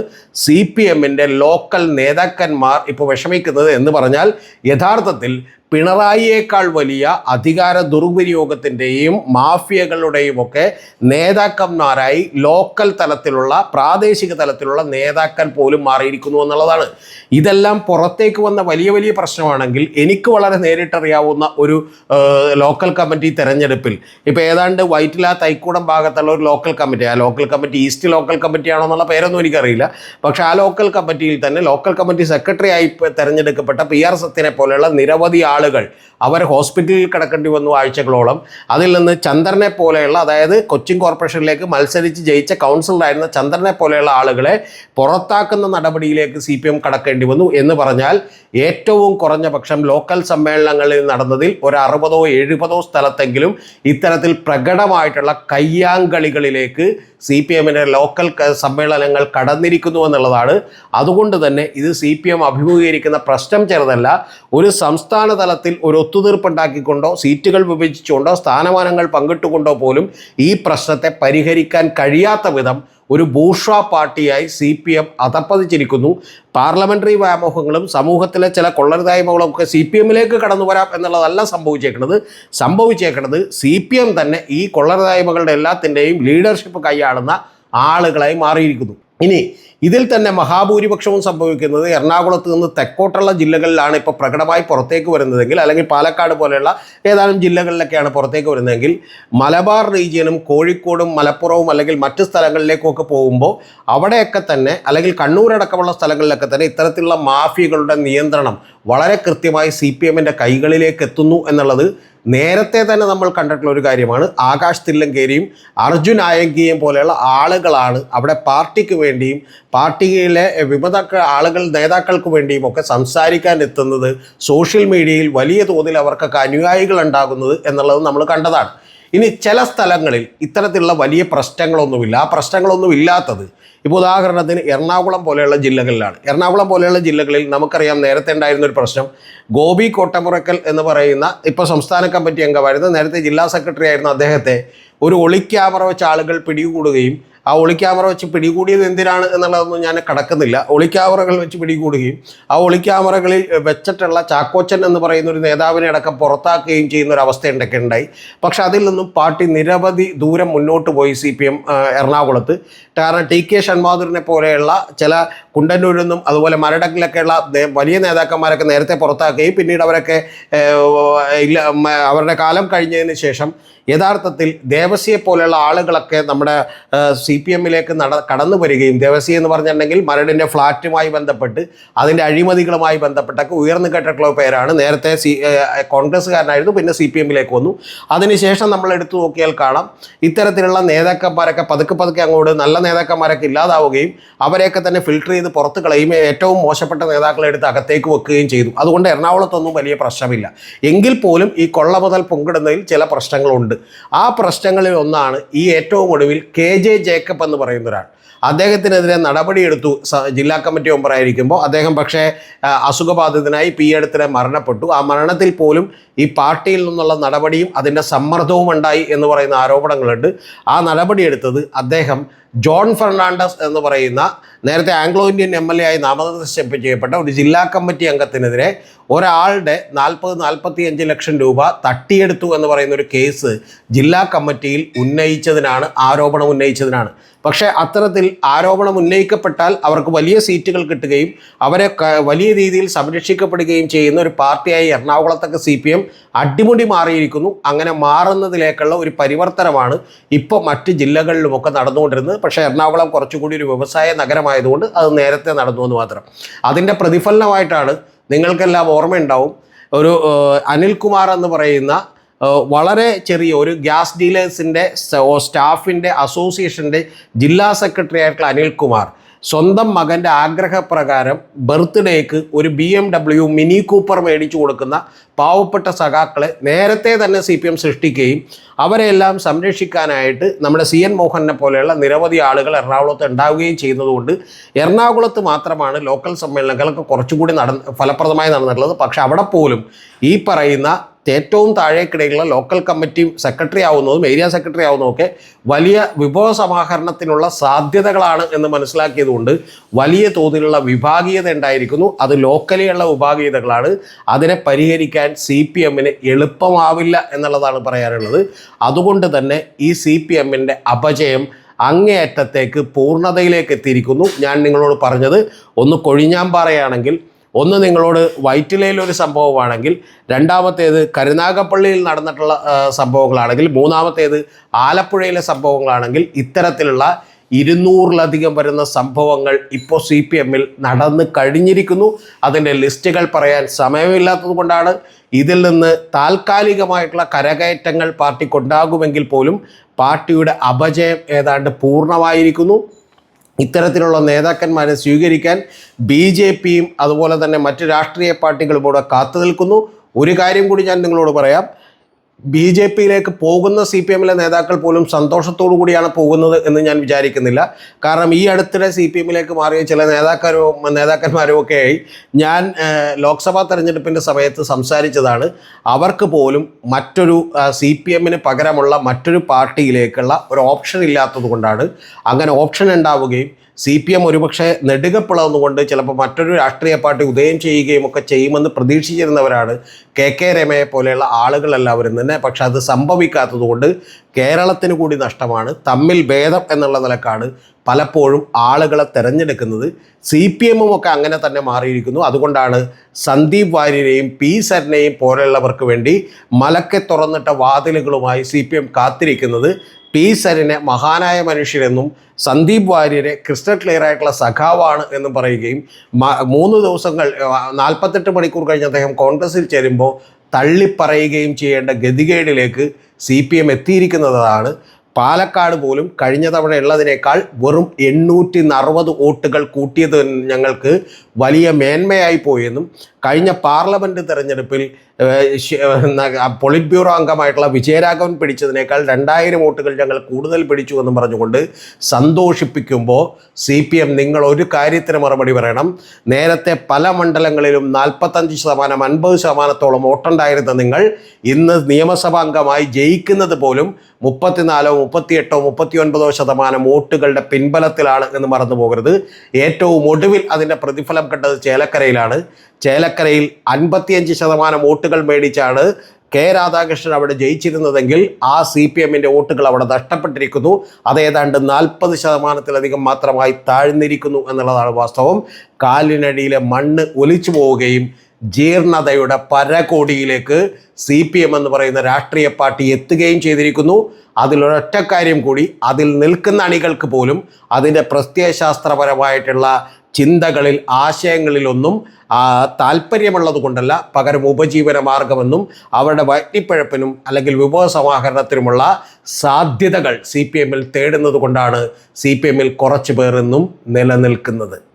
CPMൻ്റെ ലോക്കൽ നേതാക്കന്മാർ ഇപ്പോൾ വിഷമിക്കുന്നത് എന്ന് പറഞ്ഞാൽ യഥാർത്ഥത്തിൽ പിണറായിയേക്കാൾ വലിയ അധികാര ദുർവിനിയോഗത്തിൻ്റെയും മാഫിയകളുടെയും ഒക്കെ നേതാക്കന്മാരായി ലോക്കൽ തലത്തിലുള്ള പ്രാദേശിക തലത്തിലുള്ള നേതാക്കൾ പോലും മാറിയിരിക്കുന്നു എന്നുള്ളതാണ്. ഇതെല്ലാം പുറത്തേക്ക് വന്ന വലിയ വലിയ പ്രശ്നമാണെങ്കിൽ എനിക്ക് വളരെ നേരിട്ടറിയാവുന്ന ഒരു ലോക്കൽ കമ്മിറ്റി തെരഞ്ഞെടുപ്പിൽ ഇപ്പോൾ ഏതാണ്ട് വൈറ്റില തൈക്കൂടം ഭാഗത്തുള്ള ഒരു ലോക്കൽ കമ്മിറ്റി, ആ local committee east local committee ആണോ എന്നുള്ള പേരൊന്നും എനിക്കറിയില്ല. പക്ഷേ ആ ലോക്കൽ കമ്മിറ്റിയിൽ തന്നെ ലോക്കൽ കമ്മിറ്റി സെക്രട്ടറി ആയി തെരഞ്ഞെടുക്കപ്പെട്ട PR സത്യനെ പോലെയുള്ള നിരവധി ആളുകൾ അവർ ഹോസ്പിറ്റലിൽ കിടക്കേണ്ടി വന്നു ആഴ്ചകളോളം. അതിൽ നിന്ന് ചന്ദ്രനെ പോലെയുള്ള, അതായത് കൊച്ചിൻ കോർപ്പറേഷനിലേക്ക് മത്സരിച്ച് ജയിച്ച കൗൺസിലറായിരുന്ന ചന്ദ്രനെ പോലെയുള്ള ആളുകളെ പുറത്താക്കുന്ന നടപടിയിലേക്ക് CPM കടക്കേണ്ടി വന്നു. എന്ന് പറഞ്ഞാൽ ഏറ്റവും കുറഞ്ഞ പക്ഷം ലോക്കൽ സമ്മേളനങ്ങളിൽ നടന്നതിൽ ഒരു 60 or 70 സ്ഥലത്തെങ്കിലും ഇത്തരത്തിൽ പ്രകടമായിട്ടുള്ള കയ്യാങ്കളികളിലേക്ക് CPMൻ്റെ ലോക്കൽ സമ്മേളനങ്ങൾ കടന്നിരിക്കുന്നു എന്നുള്ളതാണ്. അതുകൊണ്ട് തന്നെ ഇത് CPM അഭിമുഖീകരിക്കുന്ന പ്രശ്നം ചെറുതല്ല. ഒരു സംസ്ഥാന തലത്തിൽ ഒരു ഒത്തുതീർപ്പുണ്ടാക്കിക്കൊണ്ടോ സീറ്റുകൾ വിഭജിച്ചുകൊണ്ടോ സ്ഥാനമാനങ്ങൾ പങ്കിട്ടുകൊണ്ടോ പോലും ഈ പ്രശ്നത്തെ പരിഹരിക്കാൻ കഴിയാത്ത വിധം ഒരു ബൂർഷ്വാ പാർട്ടിയായി CPM അധപ്പതിച്ചിരിക്കുന്നു. പാർലമെൻ്ററി വ്യാമോഹങ്ങളും സമൂഹത്തിലെ ചില കൊള്ളരുതായ്മകളും ഒക്കെ CPMലേക്ക് കടന്നു വരാം എന്നുള്ളതല്ല സംഭവിച്ചേക്കുന്നത് CPM തന്നെ ഈ കൊള്ളരുതായ്മകളുടെ എല്ലാത്തിൻ്റെയും ലീഡർഷിപ്പ് കൈയാളുന്ന ആളുകളായി മാറിയിരിക്കുന്നു. ഇനി ഇതിൽ തന്നെ മഹാഭൂരിപക്ഷവും സംഭവിക്കുന്നത് എറണാകുളത്ത് നിന്ന് തെക്കോട്ടുള്ള ജില്ലകളിലാണ് ഇപ്പോൾ പ്രകടമായി പുറത്തേക്ക് വരുന്നതെങ്കിൽ, അല്ലെങ്കിൽ പാലക്കാട് പോലെയുള്ള ഏതാനും ജില്ലകളിലൊക്കെയാണ് പുറത്തേക്ക് വരുന്നതെങ്കിൽ, മലബാർ റീജിയനും കോഴിക്കോടും മലപ്പുറവും അല്ലെങ്കിൽ മറ്റ് സ്ഥലങ്ങളിലേക്കൊക്കെ പോകുമ്പോൾ അവിടെയൊക്കെ തന്നെ, അല്ലെങ്കിൽ കണ്ണൂരടക്കമുള്ള സ്ഥലങ്ങളിലൊക്കെ തന്നെ ഇത്തരത്തിലുള്ള മാഫിയകളുടെ നിയന്ത്രണം വളരെ കൃത്യമായി CPMൻ്റെ കൈകളിലേക്ക് എത്തുന്നു എന്നുള്ളത് നേരത്തെ തന്നെ നമ്മൾ കണ്ടിട്ടുള്ള ഒരു കാര്യമാണ്. ആകാശ് തില്ലങ്കേരിയും അർജുൻ ആയങ്കിയും പോലെയുള്ള ആളുകളാണ് അവിടെ പാർട്ടിക്ക് വേണ്ടിയും പാർട്ടിയിലെ വിമത ആളുകൾ നേതാക്കൾക്ക് വേണ്ടിയും ഒക്കെ സംസാരിക്കാൻ എത്തുന്നത്. സോഷ്യൽ മീഡിയയിൽ വലിയ തോതിൽ അവർക്കൊക്കെ അനുയായികൾ ഉണ്ടാകുന്നത് എന്നുള്ളത് നമ്മൾ കണ്ടതാണ്. ഇനി ചില സ്ഥലങ്ങളിൽ ഇത്തരത്തിലുള്ള വലിയ പ്രശ്നങ്ങളൊന്നുമില്ല. ആ പ്രശ്നങ്ങളൊന്നും ഇല്ലാത്തത് ഇപ്പോൾ ഉദാഹരണത്തിന് എറണാകുളം പോലെയുള്ള ജില്ലകളിലാണ്. എറണാകുളം പോലെയുള്ള ജില്ലകളിൽ നമുക്കറിയാം നേരത്തെ ഉണ്ടായിരുന്ന ഒരു പ്രശ്നം, ഗോപി കോട്ടമുറക്കൽ എന്ന് പറയുന്ന ഇപ്പോൾ സംസ്ഥാന കമ്മിറ്റി അംഗമായിരുന്നു, നേരത്തെ ജില്ലാ സെക്രട്ടറി ആയിരുന്ന അദ്ദേഹത്തെ ഒരു ഒളിക്യാമറ വെച്ച ആളുകൾ പിടികൂടുകയും ആ ഒളിക്യാമറ വെച്ച് പിടികൂടിയത് എന്തിനാണ് എന്നുള്ളതൊന്നും ഞാൻ കടക്കുന്നില്ല. ഒളിക്യാമറകൾ വെച്ച് പിടികൂടുകയും ആ ഒളിക്യാമറകളിൽ വെച്ചിട്ടുള്ള ചാക്കോച്ചൻ എന്ന് പറയുന്ന ഒരു നേതാവിനെ അടക്കം പുറത്താക്കുകയും ചെയ്യുന്ന ഒരു അവസ്ഥയുണ്ടൊക്കെ ഉണ്ടായി. പക്ഷെ അതിൽ നിന്നും പാർട്ടി നിരവധി ദൂരം മുന്നോട്ട് പോയി CPM എറണാകുളത്ത്. കാരണം TK ഷൺമാധുരനെ പോലെയുള്ള ചില കുണ്ടന്നൂരിൽ നിന്നും അതുപോലെ മരടക്കിലൊക്കെയുള്ള വലിയ നേതാക്കന്മാരൊക്കെ നേരത്തെ പുറത്താക്കുകയും പിന്നീട് അവരൊക്കെ അവരുടെ കാലം കഴിഞ്ഞതിന് ശേഷം യഥാർത്ഥത്തിൽ ദേവസിയെ പോലെയുള്ള ആളുകളൊക്കെ നമ്മുടെ CPMലേക്ക് കടന്നു വരികയും, ദേവസി എന്ന് പറഞ്ഞിട്ടുണ്ടെങ്കിൽ മരടിൻ്റെ ഫ്ലാറ്റുമായി ബന്ധപ്പെട്ട് അതിൻ്റെ അഴിമതികളുമായി ബന്ധപ്പെട്ടൊക്കെ ഉയർന്നു കേട്ടിട്ടുള്ള പേരാണ്. നേരത്തെ കോൺഗ്രസ്സുകാരനായിരുന്നു, പിന്നെ CPMലേക്ക് വന്നു. അതിനുശേഷം നമ്മൾ എടുത്തു നോക്കിയാൽ കാണാം ഇത്തരത്തിലുള്ള നേതാക്കന്മാരൊക്കെ പതുക്കെ അങ്ങോട്ട് നല്ല നേതാക്കന്മാരൊക്കെ ഇല്ലാതാവുകയും അവരെയൊക്കെ തന്നെ ഫിൽട്ടർ ചെയ്ത് പുറത്ത് കളയും, ഏറ്റവും മോശപ്പെട്ട നേതാക്കളെ എടുത്ത് അകത്തേക്ക് വെക്കുകയും ചെയ്തു. അതുകൊണ്ട് എറണാകുളത്തൊന്നും വലിയ പ്രശ്നമില്ല. എങ്കിൽ പോലും ഈ കൊള്ള മുതൽ പൊങ്കിടുന്നതിൽ ചില പ്രശ്നങ്ങളുണ്ട്. ആ പ്രശ്നങ്ങളിൽ ഒന്നാണ് ഈ ഏറ്റവും ഒടുവിൽ KJ ജേക്കബ് എന്ന് പറയുന്ന ഒരാൾ. അദ്ദേഹത്തിനെതിരെ നടപടിയെടുത്തു ജില്ലാ കമ്മിറ്റി മെമ്പറായിരിക്കുമ്പോൾ. അദ്ദേഹം പക്ഷേ അസുഖബാധിതനായി അടുത്തിടെ മരണപ്പെട്ടു. ആ മരണത്തിൽ പോലും ഈ പാർട്ടിയിൽ നിന്നുള്ള നടപടിയും അതിൻ്റെ സമ്മർദ്ദവും ഉണ്ടായി എന്ന് പറയുന്ന ആരോപണങ്ങളുണ്ട്. ആ നടപടിയെടുത്തത് അദ്ദേഹം ജോൺ ഫെർണാണ്ടസ് എന്ന് പറയുന്ന നേരത്തെ ആംഗ്ലോ ഇന്ത്യൻ MLA ആയി നാമനിർദ്ദേശം ചെയ്യപ്പെട്ട ഒരു ജില്ലാ കമ്മിറ്റി അംഗത്തിനെതിരെ ഒരാളുടെ 40-45 ലക്ഷം രൂപ തട്ടിയെടുത്തു എന്ന് പറയുന്ന ഒരു കേസ് ജില്ലാ കമ്മിറ്റിയിൽ ആരോപണം ഉന്നയിച്ചതിനാണ്. പക്ഷേ അത്തരത്തിൽ ആരോപണം ഉന്നയിക്കപ്പെട്ടാൽ അവർക്ക് വലിയ സീറ്റുകൾ കിട്ടുകയും അവരെ വലിയ രീതിയിൽ സംരക്ഷിക്കപ്പെടുകയും ചെയ്യുന്ന ഒരു പാർട്ടിയായി എറണാകുളത്തൊക്കെ CPM അടിമുടി മാറിയിരിക്കുന്നു. അങ്ങനെ മാറുന്നതിലേക്കുള്ള ഒരു പരിവർത്തനമാണ് ഇപ്പോൾ മറ്റ് ജില്ലകളിലുമൊക്കെ നടന്നുകൊണ്ടിരുന്നത്. പക്ഷേ എറണാകുളം കുറച്ചുകൂടി ഒരു വ്യവസായ നഗരമായതുകൊണ്ട് അത് നേരത്തെ നടന്നു എന്ന് മാത്രം. അതിൻ്റെ പ്രതിഫലനമായിട്ടാണ് നിങ്ങൾക്കെല്ലാം ഓർമ്മയുണ്ടാവും, ഒരു അനിൽകുമാർ എന്ന് പറയുന്ന വളരെ ചെറിയ ഒരു ഗ്യാസ് ഡീലേഴ്സിൻ്റെ സ്റ്റാഫിൻ്റെ അസോസിയേഷൻ്റെ ജില്ലാ സെക്രട്ടറി ആയിട്ടുള്ള അനിൽകുമാർ സ്വന്തം മകൻ്റെ ആഗ്രഹപ്രകാരം ബർത്ത്ഡേക്ക് ഒരു BMW മിനി കൂപ്പർ മേടിച്ചു കൊടുക്കുന്ന പാവപ്പെട്ട സഖാക്കളെ നേരത്തെ തന്നെ CPM സൃഷ്ടിക്കുകയും അവരെല്ലാം സംരക്ഷിക്കാനായിട്ട് നമ്മുടെ CN മോഹനെ പോലെയുള്ള നിരവധി ആളുകൾ എറണാകുളത്ത് ഉണ്ടാവുകയും ചെയ്യുന്നതുകൊണ്ട് എറണാകുളത്ത് മാത്രമാണ് ലോക്കൽ സമ്മേളനങ്ങളൊക്കെ കുറച്ചുകൂടി ഫലപ്രദമായി നടന്നിട്ടുള്ളത്. പക്ഷെ അവിടെ പോലും ഈ പറയുന്ന ഏറ്റവും താഴേക്കിടയിലുള്ള ലോക്കൽ കമ്മിറ്റി സെക്രട്ടറി ആവുന്നതും ഏരിയ സെക്രട്ടറി ആവുന്നതുമൊക്കെ വലിയ വിഭവ സമാഹരണത്തിനുള്ള സാധ്യതകളാണ് എന്ന് മനസ്സിലാക്കിയതുകൊണ്ട് വലിയ തോതിലുള്ള വിഭാഗീയത ഉണ്ടായിരിക്കുന്നു. അത് ലോക്കലിയുള്ള വിഭാഗീയതകളാണ്. അതിനെ പരിഹരിക്കാൻ CPMന് എളുപ്പമാവില്ല എന്നുള്ളതാണ് പറയാനുള്ളത്. അതുകൊണ്ട് തന്നെ ഈ CPMൻ്റെ അപജയം അങ്ങേയറ്റത്തേക്ക് പൂർണ്ണതയിലേക്ക് എത്തിയിരിക്കുന്നു. ഞാൻ നിങ്ങളോട് പറഞ്ഞത് ഒന്ന് കൊഴിഞ്ഞാമ്പാറയാണെങ്കിൽ, ഒന്ന് നിങ്ങളോട് വൈറ്റിലയിലൊരു സംഭവമാണെങ്കിൽ, രണ്ടാമത്തേത് കരുനാഗപ്പള്ളിയിൽ നടന്നിട്ടുള്ള സംഭവങ്ങളാണെങ്കിൽ, മൂന്നാമത്തേത് ആലപ്പുഴയിലെ സംഭവങ്ങളാണെങ്കിൽ, ഇത്തരത്തിലുള്ള 200-ലധികം വരുന്ന സംഭവങ്ങൾ ഇപ്പോൾ CPMൽ നടന്ന് കഴിഞ്ഞിരിക്കുന്നു. അതിൻ്റെ ലിസ്റ്റുകൾ പറയാൻ സമയമില്ലാത്തത് കൊണ്ടാണ്. ഇതിൽ നിന്ന് താൽക്കാലികമായിട്ടുള്ള കരകയറ്റങ്ങൾ പാർട്ടിക്കുണ്ടാകുമെങ്കിൽ പോലും പാർട്ടിയുടെ അപജയം ഏതാണ്ട് പൂർണ്ണമായിരിക്കുന്നു. ഇത്തരത്തിലുള്ള നേതാക്കന്മാരെ സ്വീകരിക്കാൻ BJPയും അതുപോലെ തന്നെ മറ്റ് രാഷ്ട്രീയ പാർട്ടികളും കൂടെ കാത്തു നിൽക്കുന്നു. ഒരു കാര്യം കൂടി ഞാൻ നിങ്ങളോട് പറയാം, BJPയിലേക്ക് പോകുന്ന CPMലെ നേതാക്കൾ പോലും സന്തോഷത്തോടു കൂടിയാണ് പോകുന്നത് എന്ന് ഞാൻ വിചാരിക്കുന്നില്ല. കാരണം ഈ അടുത്തിടെ CPMലേക്ക് മാറിയ ചില നേതാക്കന്മാരും ഒക്കെയായി ഞാൻ ലോക്സഭാ തെരഞ്ഞെടുപ്പിൻ്റെ സമയത്ത് സംസാരിച്ചതാണ്. അവർക്ക് പോലും മറ്റൊരു CPMന് പകരമുള്ള മറ്റൊരു പാർട്ടിയിലേക്കുള്ള ഒരു ഓപ്ഷൻ ഇല്ലാത്തത് കൊണ്ടാണ്. അങ്ങനെ ഓപ്ഷൻ ഉണ്ടാവുകയും CPM ഒരുപക്ഷെ നെടുകപ്പിളന്നുകൊണ്ട് ചിലപ്പോൾ മറ്റൊരു രാഷ്ട്രീയ പാർട്ടി ഉദയം ചെയ്യുകയും ഒക്കെ ചെയ്യുമെന്ന് പ്രതീക്ഷിച്ചിരുന്നവരാണ് KK രമയെ പോലെയുള്ള ആളുകളെല്ലാവരും തന്നെ. പക്ഷെ അത് സംഭവിക്കാത്തതുകൊണ്ട് കേരളത്തിന് കൂടി നഷ്ടമാണ്. തമ്മിൽ ഭേദം എന്നുള്ള നിലക്കാണ് പലപ്പോഴും ആളുകളെ തിരഞ്ഞെടുക്കുന്നത്. CPMും ഒക്കെ അങ്ങനെ തന്നെ മാറിയിരിക്കുന്നു. അതുകൊണ്ടാണ് സന്ദീപ് വാര്യരെയും P സരനെയും പോലെയുള്ളവർക്ക് വേണ്ടി മലക്കെ തുറന്നിട്ട വാതിലുകളുമായി CPM കാത്തിരിക്കുന്നത്. P സരനെ മഹാനായ മനുഷ്യരെന്നും സന്ദീപ് വാര്യരെ ക്രിസ്റ്റൽ ക്ലിയർ ആയിട്ടുള്ള സഖാവാണ് എന്നും പറയുകയും 3 ദിവസങ്ങൾ 48 മണിക്കൂർ കഴിഞ്ഞ് അദ്ദേഹം കോൺഗ്രസിൽ ചേരുമ്പോൾ തള്ളിപ്പറയുകയും ചെയ്യേണ്ട ഗതികേടിലേക്ക് CPM എത്തിയിരിക്കുന്നതാണ്. പാലക്കാട് പോലും കഴിഞ്ഞ തവണ ഉള്ളതിനേക്കാൾ വെറും 860 വോട്ടുകൾ കൂട്ടിയത് ഞങ്ങൾക്ക് വലിയ മേന്മയായി പോയെന്നും കഴിഞ്ഞ പാർലമെൻറ്റ് തെരഞ്ഞെടുപ്പിൽ പൊളിറ്റ് ബ്യൂറോ അംഗമായിട്ടുള്ള വിജയരാഘവൻ പിടിച്ചതിനേക്കാൾ 2000 വോട്ടുകൾ ഞങ്ങൾ കൂടുതൽ പിടിച്ചു എന്നും പറഞ്ഞുകൊണ്ട് സന്തോഷിപ്പിക്കുമ്പോൾ CPM നിങ്ങൾ ഒരു കാര്യത്തിന് മറുപടി പറയണം. നേരത്തെ പല മണ്ഡലങ്ങളിലും 45%, 50%-ഓളം വോട്ടുണ്ടായിരുന്ന നിങ്ങൾ ഇന്ന് നിയമസഭാംഗമായി ജയിക്കുന്നത് പോലും 34, 38, 39% വോട്ടുകളുടെ പിൻബലത്തിലാണ് എന്ന് മറന്നു പോകരുത്. ഏറ്റവും ഒടുവിൽ അതിൻ്റെ പ്രതിഫലം കണ്ടത് ചേലക്കരയിലാണ്. ചേലക്കരയിൽ 55% വോട്ടുകൾ മേടിച്ചാണ് കെ രാധാകൃഷ്ണൻ അവിടെ ജയിച്ചിരുന്നതെങ്കിൽ ആ CPMൻ്റെ വോട്ടുകൾ അവിടെ നഷ്ടപ്പെട്ടിരിക്കുന്നു. അത് ഏതാണ്ട് 40%-ലധികം മാത്രമായി താഴ്ന്നിരിക്കുന്നു എന്നുള്ളതാണ് വാസ്തവം. കാലിനടിയിലെ മണ്ണ് ഒലിച്ചു പോവുകയും ജീർണതയുടെ പരകോടിയിലേക്ക് CPM എന്ന് പറയുന്ന രാഷ്ട്രീയ പാർട്ടി എത്തുകയും ചെയ്തിരിക്കുന്നു. അതിലൊരൊറ്റ കാര്യം കൂടി, അതിൽ നിൽക്കുന്ന അണികൾക്ക് പോലും അതിൻ്റെ പ്രത്യയശാസ്ത്രപരമായിട്ടുള്ള ചിന്തകളിൽ, ആശയങ്ങളിലൊന്നും താല്പര്യമുള്ളത് കൊണ്ടല്ല, പകരം ഉപജീവന മാർഗമെന്നും അവരുടെ വയറ്റിപ്പഴപ്പിനും അല്ലെങ്കിൽ വിഭവ സമാഹരണത്തിനുമുള്ള സാധ്യതകൾ CPMൽ തേടുന്നത് കൊണ്ടാണ് CPMൽ കുറച്ച് പേർ ഇന്നും നിലനിൽക്കുന്നത്.